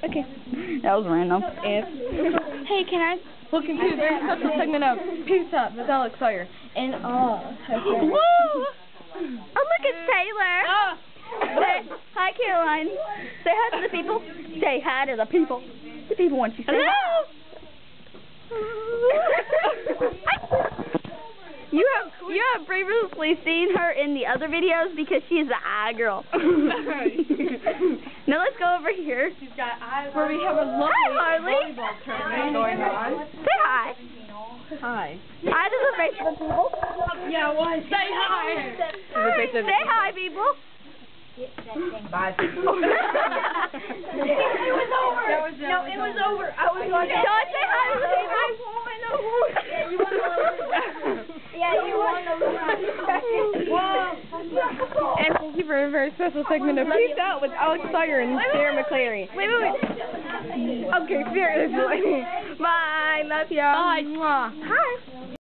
Okay. That was random. Hey, can I? Welcome to a very special segment of Peace Up with Alex Sawyer. And Woo! Oh, look, it's Taylor. Hi, Caroline. Say hi to the people. Say hi to the people. The people want you to say hi. You have previously seen her in the other videos because she's the eye girl. Now let's go over here. she's got eyes where we have a lovely volleyball tournament going on. Say hi. Hi. Hi to the Facebook people. Yeah, why? Say hi. Say hi, people. Bye, people. It was over. No, it was over. I was watching. Don't say hi to the people. Yeah, you won the Whoa. And thank you for a very special segment of Peace Out with Alex Sawyer and Sarah McClary. Wait. Okay, seriously. Bye. Love y'all. Bye. Hi.